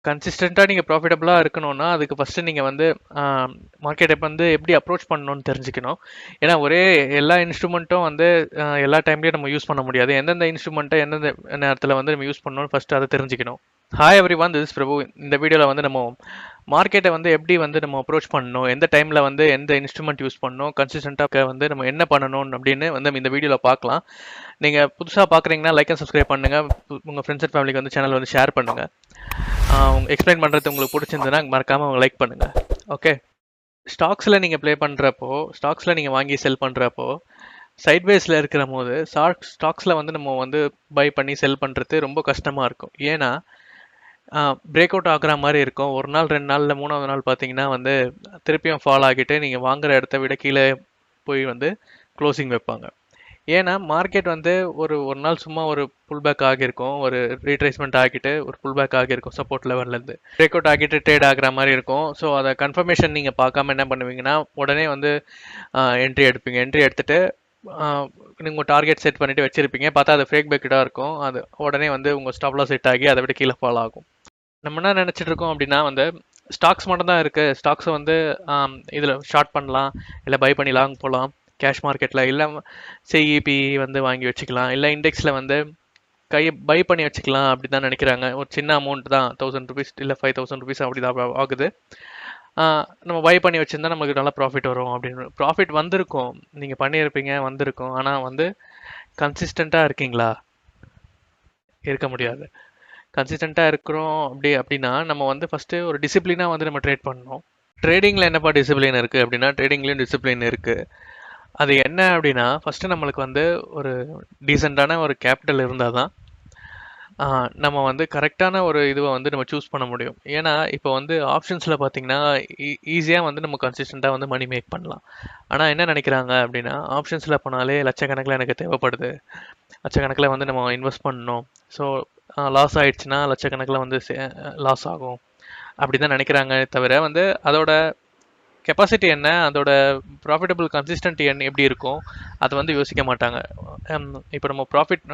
கன்சிஸ்டண்ட்டாக நீங்கள் ப்ராஃபிட்டபுளாக இருக்கணும்னா அதுக்கு ஃபஸ்ட்டு நீங்கள் வந்து மார்க்கெட்டை வந்து எப்படி அப்ரோச் பண்ணணும்னு தெரிஞ்சுக்கணும். ஏன்னா ஒரே எல்லா இன்ஸ்ட்ருமெண்ட்டும் வந்து எல்லா டைம்லையும் நம்ம யூஸ் பண்ண முடியாது. எந்தெந்த இன்ஸ்ட்ருமெண்ட்டை எந்தெந்த நேரத்தில் வந்து நம்ம யூஸ் பண்ணணும்னு ஃபஸ்ட்டு அதை தெரிஞ்சுக்கணும். Hi everyone, this is Prabhu. இந்த வீடியோவில் வந்து நம்ம மார்க்கெட்டை வந்து எப்படி வந்து நம்ம அப்ரோச் பண்ணணும், எந்த டைமில் வந்து எந்த இன்ஸ்ட்ருமெண்ட் யூஸ் பண்ணணும், கன்சிஸ்டண்ட்டாக வந்து நம்ம என்ன பண்ணணும் அப்படின்னு வந்து இந்த வீடியோவில் பார்க்கலாம். நீங்கள் புதுசாக பார்க்குறீங்கன்னா லைக் அண்ட் சப்ஸ்கிரைப் பண்ணுங்கள். உங்கள் ஃப்ரெண்ட்ஸ் அண்ட் ஃபேமிலிக்கு வந்து சேனல் வந்து ஷேர் பண்ணுங்கள். எக்ஸ்பிளைன் பண்ணுறது உங்களுக்கு பிடிச்சிருந்ததுன்னா மறக்காமல் லைக் பண்ணுங்கள். ஓகே, ஸ்டாக்ஸில் நீங்கள் ப்ளே பண்ணுறப்போ, ஸ்டாக்ஸில் நீங்கள் வாங்கி செல் பண்ணுறப்போ சைட்வேஸில் இருக்கிற போது ஸ்டாக்ஸில் வந்து நம்ம வந்து பை பண்ணி செல் பண்ணுறது ரொம்ப கஷ்டமாக இருக்கும். ஏன்னா பிரேக் அவுட் ஆகுற மாதிரி இருக்கும். ஒரு நாள் 2 நாளில் 3வது நாள் பார்த்தீங்கன்னா வந்து திருப்பியும் ஃபால் ஆகிட்டு நீங்கள் வாங்குற இடத்த விட கீழே போய் வந்து க்ளோசிங் வைப்பாங்க. ஏன்னா மார்க்கெட் வந்து ஒரு நாள் சும்மா ஒரு புல் பேக் ஆகியிருக்கும், ஒரு ரீட்ரேஸ்மெண்ட் ஆகிட்டு ஒரு புல் பேக் ஆகியிருக்கும் சப்போர்ட் லெவல்லேருந்து பிரேக் அவுட் ஆகிட்டு ட்ரேட் ஆகிற மாதிரி இருக்கும். ஸோ அதை கன்ஃபர்மேஷன் நீங்கள் பார்க்காம என்ன பண்ணுவீங்கன்னா உடனே வந்து என்ட்ரி எடுப்பீங்க. என்ட்ரி எடுத்துகிட்டு நீங்கள் டார்கெட் செட் பண்ணிவிட்டு வச்சுருப்பீங்க. பார்த்தா அது ஃபேக் பேக்கெட்டாக இருக்கும். அது உடனே வந்து உங்கள் ஸ்டாப்லாம் செட் ஆகி அதை விட கீழே ஃபால் ஆகும். நம்ம என்ன நினச்சிட்டு இருக்கோம் அப்படின்னா வந்து ஸ்டாக்ஸ் மட்டும் தான் இருக்குது, ஸ்டாக்ஸை வந்து இதில் ஷார்ட் பண்ணலாம், இல்லை பை பண்ணி லாங் போகலாம் கேஷ் மார்க்கெட்டில், இல்லை சிஇபி வந்து வாங்கி வச்சுக்கலாம், இல்லை இண்டெக்ஸில் வந்து பை பண்ணி வச்சுக்கலாம் அப்படி தான் நினைக்கிறாங்க. ஒரு சின்ன அமௌண்ட் தான், 1000 ருபீஸ் இல்லை 5000 ருபீஸ் அப்படி தான் ஆகுது. நம்ம பை பண்ணி வச்சுருந்தா நமக்கு நல்லா ப்ராஃபிட் வரும் அப்படின்னு. ப்ராஃபிட் வந்திருக்கும், நீங்கள் பண்ணியிருப்பீங்க, வந்திருக்கும். ஆனால் வந்து கன்சிஸ்டண்ட்டாக இருக்கீங்களா? இருக்க முடியாது. கன்சிஸ்டண்ட்டாக இருக்கிறோம் அப்படின்னா நம்ம வந்து ஃபஸ்ட்டு ஒரு டிசிப்ளினாக வந்து நம்ம ட்ரேட் பண்ணணும். ட்ரேடிங்கில் என்னப்பா டிசிப்ளின் இருக்குது அப்படின்னா, ட்ரேடிங்லேயும் டிசிப்ளின் இருக்குது. அது என்ன அப்படின்னா, ஃபஸ்ட்டு நம்மளுக்கு வந்து ஒரு டீசெண்டான ஒரு கேபிட்டல் இருந்தால் தான் நம்ம வந்து கரெக்டான ஒரு இதுவை வந்து நம்ம சூஸ் பண்ண முடியும். ஏன்னா இப்போ வந்து ஆப்ஷன்ஸில் பார்த்தீங்கன்னா ஈஸியாக வந்து நம்ம கன்சிஸ்டண்ட்டாக வந்து மணி மேக் பண்ணலாம். ஆனால் என்ன நினைக்கிறாங்க அப்படின்னா, ஆப்ஷன்ஸில் போனாலே லட்சக்கணக்கில் எனக்கு தேவைப்படுது, லட்சக்கணக்கில் வந்து நம்ம இன்வெஸ்ட் பண்ணணும், ஸோ லாஸ் ஆயிடுச்சுன்னா லட்சக்கணக்கில் வந்து லாஸ் ஆகும் அப்படி தான் நினைக்கிறாங்க. தவிர வந்து அதோட கெப்பாசிட்டி என்ன, அதோட ப்ராஃபிட்டபிள் கன்சிஸ்டன்ட் எப்படி இருக்கும் அதை வந்து யோசிக்க மாட்டாங்க. இப்போ நம்ம ப்ராஃபிட்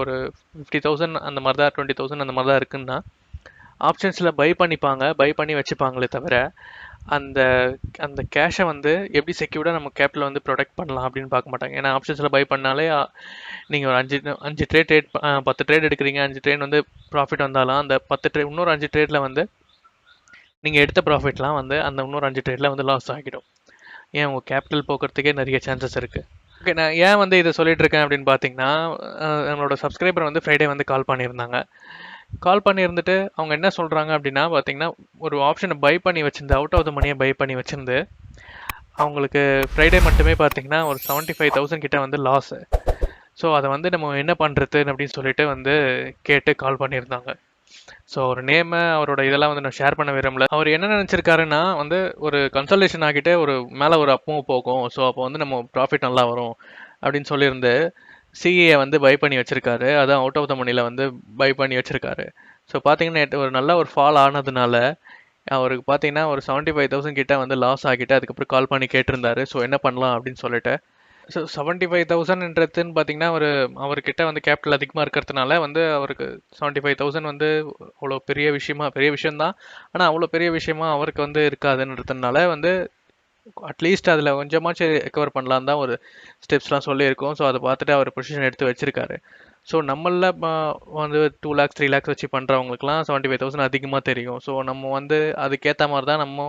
ஒரு 50,000 அந்த மாதிரி தான், 20,000 அந்த மாதிரி தான் இருக்குன்னா ஆப்ஷன்ஸில் பை பண்ணிப்பாங்க, பை பண்ணி வச்சுப்பாங்களே தவிர அந்த அந்த கேஷை வந்து எப்படி செக்யூர்டாக நம்ம கேப்பில் வந்து ப்ரொடெக்ட் பண்ணலாம் அப்படின்னு பார்க்க மாட்டாங்க. ஏன்னா ஆப்ஷன்ஸில் பை பண்ணாலே நீங்கள் ஒரு 5 ட்ரேட் 10 ட்ரேட் எடுக்கிறீங்க, 5 ட்ரேட் வந்து ப்ராஃபிட் வந்தாலும் அந்த 10 ட்ரேட் இன்னொரு 5 ட்ரேட்டில் வந்து நீங்கள் எடுத்த ப்ராஃபிட்லாம் வந்து அந்த இன்னொரு 5 ட்ரேட்டில் வந்து லாஸ் ஆகிடும். ஏன் உங்கள் கேபிட்டல் போக்குறதுக்கே நிறைய சான்சஸ் இருக்குது. ஓகே, நான் ஏன் வந்து இதை சொல்லிட்டு இருக்கேன் அப்படின்னு பார்த்தீங்கன்னா, நம்மளோட சப்ஸ்கிரைபர் வந்து ஃப்ரைடே வந்து கால் பண்ணியிருந்தாங்க. கால் பண்ணியிருந்துட்டு அவங்க என்ன சொல்கிறாங்க அப்படின்னா பார்த்தீங்கன்னா, ஒரு ஆப்ஷனை பை பண்ணி வச்சிருந்து, அவுட் ஆஃப் த மணியை பை பண்ணி வச்சிருந்து அவங்களுக்கு ஃப்ரைடே மட்டுமே பார்த்தீங்கன்னா ஒரு 75,000 கிட்ட வந்து லாஸு. ஸோ அதை வந்து நம்ம என்ன பண்ணுறது அப்படின்னு சொல்லிட்டு வந்து கேட்டு கால் பண்ணியிருந்தாங்க. ஸோ ஒரு நேமு அவரோட இதெல்லாம் வந்து நான் ஷேர் பண்ண விரும்பல. அவர் என்ன நினச்சிருக்காருன்னா வந்து ஒரு கன்சல்டேஷன் ஆகிட்டு ஒரு மேலே ஒரு அப்பும் போகும், ஸோ அப்போ வந்து நம்ம ப்ராஃபிட் நல்லா வரும் அப்படின்னு சொல்லியிருந்து சிஏ வந்து பை பண்ணி வச்சுருக்காரு. அதான் அவுட் ஆஃப் த மணியில் வந்து பை பண்ணி வச்சுருக்காரு. ஸோ பார்த்தீங்கன்னா ஒரு நல்ல ஒரு ஃபால் ஆனதுனால அவருக்கு பார்த்தீங்கன்னா ஒரு 75,000 கிட்ட வந்து லாஸ் ஆகிட்டு அதுக்கப்புறம் கால் பண்ணி கேட்டிருந்தாரு. ஸோ என்ன பண்ணலாம் அப்படின்னு சொல்லிட்டு. ஸோ 75,000ன்றதுன்னு பார்த்தீங்கன்னா அவர்கிட்ட வந்து கேபிட்டல் அதிகமாக இருக்கிறதுனால வந்து அவருக்கு 75,000 வந்து அவ்வளோ பெரிய விஷயம்தான். ஆனால் அவ்வளோ பெரிய விஷயமா அவருக்கு வந்து இருக்காதுன்றதுனால வந்து அட்லீஸ்ட் அதில் கொஞ்சமாச்சும் ரெக்கவர் பண்ணலாம் தான் ஒரு ஸ்டெப்ஸ்லாம் சொல்லியிருக்கோம். ஸோ அதை பார்த்துட்டு அவர் பொசிஷன் எடுத்து வச்சிருக்காரு. ஸோ நம்மள வந்து 2 lakhs 3 lakhs வச்சு பண்ணுறவங்களுக்குலாம் 75,000 அதிகமாக தெரியும். ஸோ நம்ம வந்து அதுக்கேற்ற மாதிரி தான் நம்ம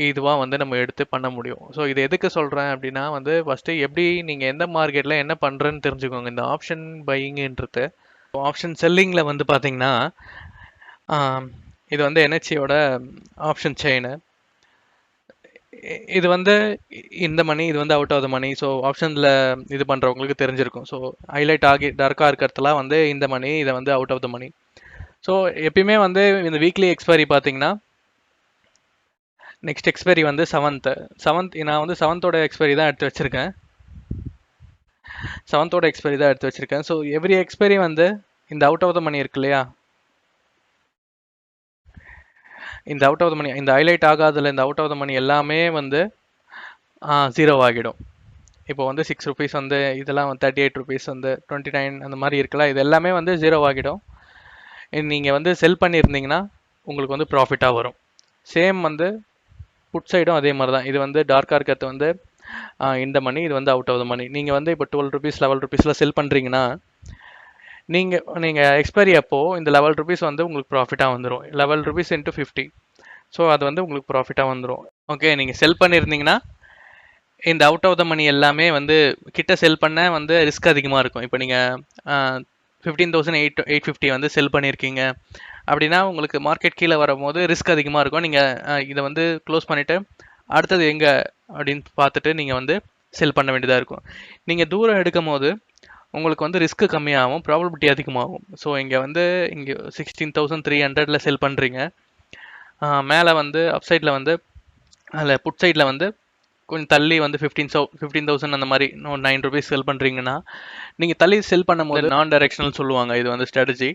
இதுவாக வந்து நம்ம எடுத்து பண்ண முடியும். ஸோ இது எதுக்கு சொல்கிறேன் அப்படின்னா வந்து ஃபஸ்ட்டு எப்படி நீங்கள் எந்த மார்க்கெட்டில் என்ன பண்ணுறேன்னு தெரிஞ்சுக்கோங்க. இந்த ஆப்ஷன் பையிங்ன்றது ஆப்ஷன் செல்லிங்கில் வந்து பார்த்தீங்கன்னா இது வந்து NHCயோட ஆப்ஷன் செயின். இது வந்து இந்த மணி, இது வந்து out of the money. So ஆப்ஷனில் இது பண்ணுறவங்களுக்கு தெரிஞ்சிருக்கும். ஸோ ஹைலைட் ஆகி டார்க்காக இருக்கிறதுலாம் வந்து இந்த மணி, இதை வந்து out of the money. So எப்பயுமே வந்து இந்த வீக்லி எக்ஸ்பைரி பார்த்தீங்கன்னா நெக்ஸ்ட் எக்ஸ்பைரி வந்து 7th. நான் வந்து 7th எக்ஸ்பைரி தான் எடுத்து வச்சுருக்கேன். 7th எக்ஸ்பைரி தான் எடுத்து வச்சுருக்கேன். ஸோ எவ்ரி எக்ஸ்பைரி வந்து இந்த அவுட் ஆஃப் த மணி இருக்கு இல்லையா, இந்த அவுட் ஆஃப் த மணி, இந்த ஹைலைட் ஆகாதில் இந்த அவுட் ஆஃப் த மணி எல்லாமே வந்து 0 ஆகிடும். இப்போ வந்து 6 rupees வந்து இதெல்லாம் 38 rupees வந்து 29 அந்த மாதிரி இருக்கலாம், இது எல்லாமே வந்து 0 ஆகிடும். நீங்கள் வந்து செல் பண்ணியிருந்தீங்கன்னா உங்களுக்கு வந்து ப்ராஃபிட்டாக வரும். சேம் வந்து புட் சைடும் அதே மாதிரி தான். இது வந்து டார்க்காக இருக்கிறது வந்து இந்த மணி, இது வந்து அவுட் ஆஃப் த மணி. நீங்கள் வந்து இப்போ 12 ருபீஸ் 11 ருபீஸில் செல் பண்ணுறீங்கன்னா நீங்கள் எக்ஸ்பைரி அப்போ இந்த 11 ருபீஸ் வந்து உங்களுக்கு ப்ராஃபிட்டாக வந்துடும். 11 ருபீஸ் இன்ட்டு 50. ஸோ அது வந்து உங்களுக்கு ப்ராஃபிட்டாக வந்துடும். ஓகே, நீங்கள் செல் பண்ணியிருந்தீங்கன்னா இந்த அவுட் ஆஃப் த மணி எல்லாமே வந்து கிட்ட செல் பண்ண வந்து ரிஸ்க் அதிகமாக இருக்கும். இப்போ நீங்கள் 15,850 வந்து செல் பண்ணியிருக்கீங்க அப்படின்னா உங்களுக்கு மார்க்கெட் கீழே வரும்போது ரிஸ்க் அதிகமாக இருக்கும். நீங்கள் இதை வந்து க்ளோஸ் பண்ணிவிட்டு அடுத்தது எங்கே அப்படின்னு பார்த்துட்டு நீங்கள் வந்து செல் பண்ண வேண்டியதாக இருக்கும். நீங்கள் தூரம் எடுக்கும் போது உங்களுக்கு வந்து ரிஸ்க் கம்மியாகும், ப்ராபபிலிட்டி அதிகமாகும். ஸோ இங்கே 16,300 செல் பண்ணுறீங்க. மேலே வந்து அப்சைடில் வந்து அதில் புட் சைடில் வந்து கொஞ்சம் தள்ளி வந்து 15,000 அந்த மாதிரி 9 ருபீஸ் செல் பண்ணுறீங்கன்னா நீங்கள் தள்ளி செல் பண்ணும்போது நான் டைரெக்ஷனல் சொல்லுவாங்க. இது வந்து ஸ்ட்ராட்டஜி.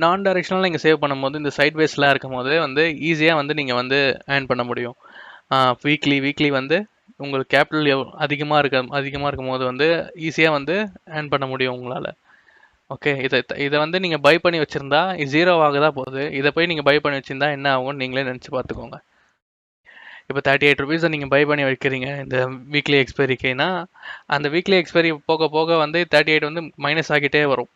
நான் டைரெக்ஷனல் நீங்கள் சேவ் பண்ணும்போது இந்த சைட் வேஸ்லாம் இருக்கும் போது வந்து ஈஸியாக வந்து நீங்கள் வந்து ஏர்ன் பண்ண முடியும். வீக்லி வந்து உங்களுக்கு கேபிட்டல் அதிகமாக இருக்கும் போது வந்து ஈஸியாக வந்து ஏர்ன் பண்ண முடியும் உங்களால். ஓகே, இதை வந்து நீங்கள் பை பண்ணி வச்சுருந்தா இது 0 ஆகதான் போகுது. இதை போய் நீங்கள் பை பண்ணி வச்சுருந்தா என்ன ஆகும்னு நீங்களே நினச்சி பார்த்துக்கோங்க. இப்போ 38 ருபீஸை நீங்கள் பை பண்ணி வைக்கிறீங்க இந்த வீக்லி எக்ஸ்பைரிக்குன்னா அந்த வீக்லி எக்ஸ்பைரி போக போக வந்து 38 வந்து மைனஸ் ஆகிட்டே வரும்.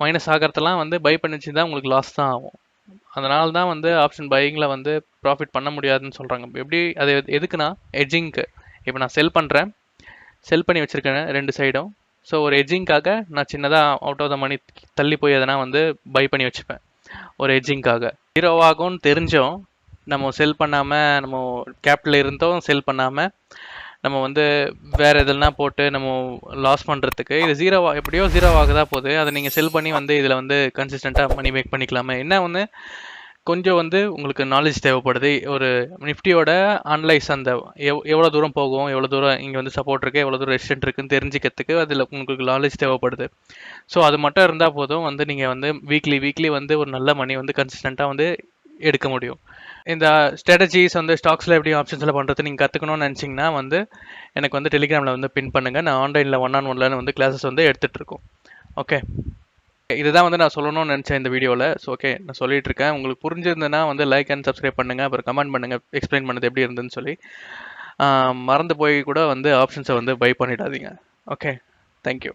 மைனஸ் ஆகிறதெல்லாம் வந்து பை பண்ணி வச்சுருந்தா உங்களுக்கு லாஸ் தான் ஆகும். அதனால தான் வந்து ஆப்ஷன் பையிங்கில் வந்து ப்ராஃபிட் பண்ண முடியாதுன்னு சொல்கிறாங்க. எப்படி அது எதுக்குன்னா எட்ஜிங்க்கு. இப்போ நான் செல் பண்ணி வச்சுருக்கேன் 2 சைடும். ஸோ ஒரு எட்ஜிங்காக நான் சின்னதாக அவுட் ஆஃப் த மணி தள்ளி போய் எதனா வந்து பை பண்ணி வச்சுப்பேன் ஒரு எட்ஜிங்காக. 0 ஆகும்னு தெரிஞ்சோம் நம்ம செல் பண்ணாமல், நம்ம கேபிட்டல் இருந்தோம் செல் பண்ணாமல் நம்ம வந்து வேறு எதுனா போட்டு நம்ம லாஸ் பண்ணுறதுக்கு இது எப்படியோ 0 ஆகுதா போகுது. அதை நீங்கள் செல் பண்ணி வந்து இதில் வந்து கன்சிஸ்டண்ட்டாக மணி மேக் பண்ணிக்கலாமே. என்ன ஒன்று கொஞ்சம் வந்து உங்களுக்கு நாலேஜ் தேவைப்படுது. ஒரு நிஃப்டியோட அனலைஸ் அந்த எவ்வளோ தூரம் போகும், எவ்வளோ தூரம் இங்கே வந்து சப்போர்ட் இருக்குது, எவ்வளோ தூரம் ரெசிஸ்டன்ட் இருக்குன்னு தெரிஞ்சுக்கிறதுக்கு அதில் உங்களுக்கு நாலேஜ் தேவைப்படுது. ஸோ அது மட்டும் இருந்தால் போதும் வந்து நீங்கள் வந்து வீக்லி வந்து ஒரு நல்ல மணி வந்து கன்சிஸ்டண்ட்டாக வந்து எடுக்க முடியும். இந்த ஸ்ட்ராட்டஜிஸ் வந்து ஸ்டாக்ஸில் எப்படி ஆப்ஷன்ஸில் பண்ணுறது நீங்கள் கற்றுக்கணும்னு நினச்சிங்கன்னா வந்து எனக்கு வந்து டெலிகிராமில் வந்து பின் பண்ணுங்கள். நான் ஆன்லைனில் 1-on-1 வந்து கிளாஸஸ் வந்து எடுத்துகிட்ருக்கோம். ஓகே, இதுதான் வந்து நான் சொல்லணும்னு நினச்சேன் இந்த வீடியோவில். ஸோ ஓகே, நான் சொல்லிட்டு இருக்கேன். உங்களுக்கு புரிஞ்சிருந்ததுன்னா வந்து லைக் அண்ட் சப்ஸ்கிரைப் பண்ணுங்கள். அப்புறம் கமெண்ட் பண்ணுங்கள் எக்ஸ்பிளைன் பண்ணது எப்படி இருந்துன்னு சொல்லி. மறந்து போய் கூட வந்து ஆப்ஷன்ஸை வந்து பை பண்ணிடாதீங்க. Okay, thank you.